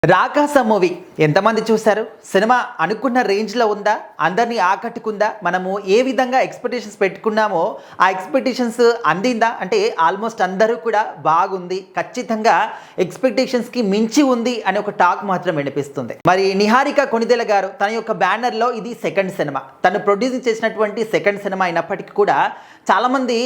రాకాస movie ఎంతమంది చూశారు? Cinema అనుకున్న రేంజ్లో ఉందా? అందరినీ ఆకట్టుకుందా? మనము ఏ విధంగా ఎక్స్పెక్టేషన్స్ పెట్టుకున్నామో ఆ ఎక్స్పెక్టేషన్స్ అందిందా? అంటే ఆల్మోస్ట్ అందరూ కూడా బాగుంది, ఖచ్చితంగా ఎక్స్పెక్టేషన్స్కి మించి ఉంది అనే ఒక టాక్ మాత్రం వినిపిస్తుంది. మరి నిహారిక కొణిదెల గారు తన యొక్క బ్యానర్లో ఇది సెకండ్ సినిమా, తను ప్రొడ్యూస్ చేసినటువంటి సెకండ్ సినిమా అయినప్పటికీ కూడా చాలామంది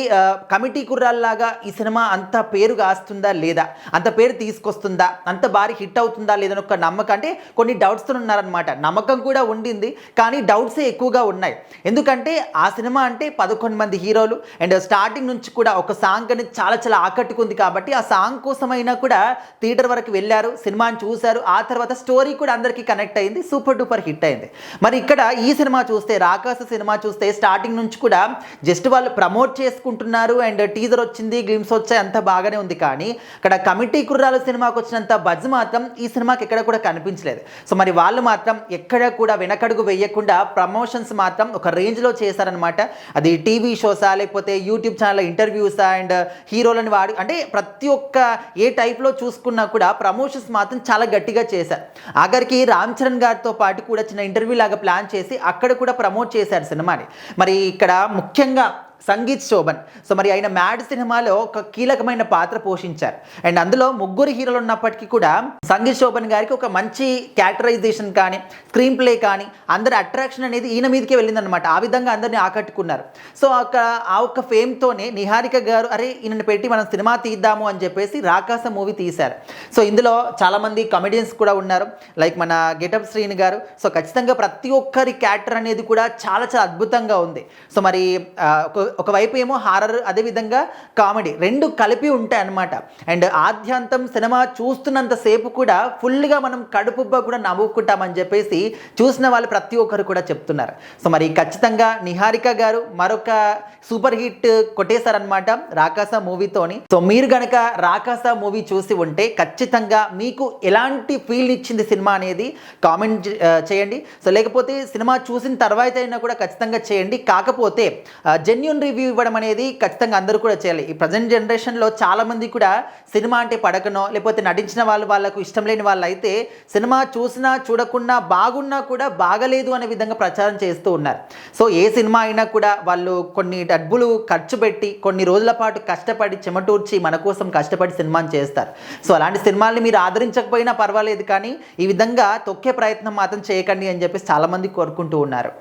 కమిటీ కుర్రాల్లాగా ఈ సినిమా అంత పేరు కాస్తుందా లేదా, అంత పేరు తీసుకొస్తుందా, అంత భారీ హిట్ అవుతుందా లేదని ఒక నమ్మకం, అంటే కొన్ని డౌట్స్తో ఉన్నారనమాట. నమ్మకం కూడా ఉండింది, కానీ డౌట్సే ఎక్కువగా ఉన్నాయి. ఎందుకంటే ఆ సినిమా అంటే 11 మంది హీరోలు అండ్ స్టార్టింగ్ నుంచి కూడా ఒక సాంగ్ అనేది చాలా చాలా ఆకట్టుకుంది. కాబట్టి ఆ సాంగ్ కోసమైనా కూడా థియేటర్ వరకు వెళ్ళారు, సినిమాని చూశారు. ఆ తర్వాత స్టోరీ కూడా అందరికీ కనెక్ట్ అయింది, సూపర్ డూపర్ హిట్ అయింది. మరి ఇక్కడ ఈ సినిమా చూస్తే, రాకాస సినిమా చూస్తే స్టార్టింగ్ నుంచి కూడా జస్ట్ వాళ్ళు ప్రమోట్ చేసుకుంటున్నారు అండ్ టీజర్ వచ్చింది, గ్లిమ్స్ వచ్చాయి, అంత బాగానే ఉంది. కానీ ఇక్కడ కమిటీ కుర్రాలు సినిమాకి వచ్చినంత బజ్ మాత్రం ఈ సినిమాకి ఎక్కడ కూడా కనిపించలేదు. సో మరి వాళ్ళు మాత్రం ఎక్కడ కూడా వెనకడుగు వేయకుండా ప్రమోషన్స్ మాత్రం ఒక రేంజ్లో చేశారనమాట. అది టీవీ షోసా లేకపోతే యూట్యూబ్ ఛానల్ ఇంటర్వ్యూసా అండ్ హీరోలను వాడి, అంటే ప్రతి ఒక్క ఏ టైప్లో చూసుకున్నా కూడా ప్రమోషన్స్ మాత్రం చాలా గట్టిగా చేశారు. ఆఖరికి రామ్ చరణ్ గారితో పాటు కూడా చిన్న ఇంటర్వ్యూ లాగా ప్లాన్ చేసి అక్కడ కూడా ప్రమోట్ చేశారు సినిమాని. మరి ఇక్కడ ముఖ్యంగా సంగీత్ శోభన్, సో మరి ఆయన మ్యాడ్ సినిమాలో ఒక కీలకమైన పాత్ర పోషించారు. అండ్ అందులో ముగ్గురు హీరోలు ఉన్నప్పటికీ కూడా సంగీత్ శోభన్ గారికి ఒక మంచి క్యారెక్టరైజేషన్ కానీ స్క్రీన్ ప్లే కానీ అందరి అట్రాక్షన్ అనేది ఈయన మీదకే వెళ్ళిందనమాట. ఆ విధంగా అందరినీ ఆకట్టుకున్నారు. సో ఆ ఒక్క ఫేమ్తోనే నిహారిక గారు అరే ఈయనని పెట్టి మనం సినిమా తీద్దాము అని చెప్పేసి రాకాస మూవీ తీశారు. సో ఇందులో చాలామంది కమెడియన్స్ కూడా ఉన్నారు, లైక్ మన గెటప్ శ్రీని గారు. సో ఖచ్చితంగా ప్రతి ఒక్కరి క్యారెక్టర్ అనేది కూడా చాలా చాలా అద్భుతంగా ఉంది. సో మరి ఒకవైపు ఏమో హారర్, అదేవిధంగా కామెడీ రెండు కలిపి ఉంటాయి అన్నమాట. అండ్ ఆద్యాంతం సినిమా చూస్తున్నంతసేపు కూడా ఫుల్గా మనం కడుపుబ్బా కూడా నవ్వుకుంటామని చెప్పేసి చూసిన వాళ్ళు ప్రతి ఒక్కరు కూడా చెప్తున్నారు. సో మరి ఖచ్చితంగా నిహారిక గారు మరొక సూపర్ హిట్ కొట్టేశారనమాట రాకాస మూవీతోని. సో మీరు గనక రాకాస మూవీ చూసి ఉంటే ఖచ్చితంగా మీకు ఎలాంటి ఫీల్ ఇచ్చింది సినిమా అనేది కామెంట్ చేయండి. సో లేకపోతే సినిమా చూసిన తర్వాత అయినా కూడా ఖచ్చితంగా చేయండి. కాకపోతే జెన్యూన్ రివ్యూ ఇవ్వడం అనేది ఖచ్చితంగా అందరూ కూడా చేయాలి. ఈ ప్రజెంట్ జనరేషన్లో చాలామంది కూడా సినిమా అంటే పడకనో లేకపోతే నటించిన వాళ్ళకు ఇష్టం లేని వాళ్ళు అయితే సినిమా చూసినా చూడకుండా బాగున్నా కూడా బాగలేదు అనే విధంగా ప్రచారం చేస్తూ ఉన్నారు. సో ఏ సినిమా అయినా కూడా వాళ్ళు కొన్ని డబ్బులు ఖర్చు పెట్టి కొన్ని రోజుల పాటు కష్టపడి చెమటూర్చి మన కోసం కష్టపడి సినిమాని చేస్తారు. సో అలాంటి సినిమాల్ని మీరు ఆదరించకపోయినా పర్వాలేదు, కానీ ఈ విధంగా తొక్కే ప్రయత్నం మాత్రం చేయకండి అని చెప్పేసి చాలామంది కోరుకుంటూ ఉన్నారు.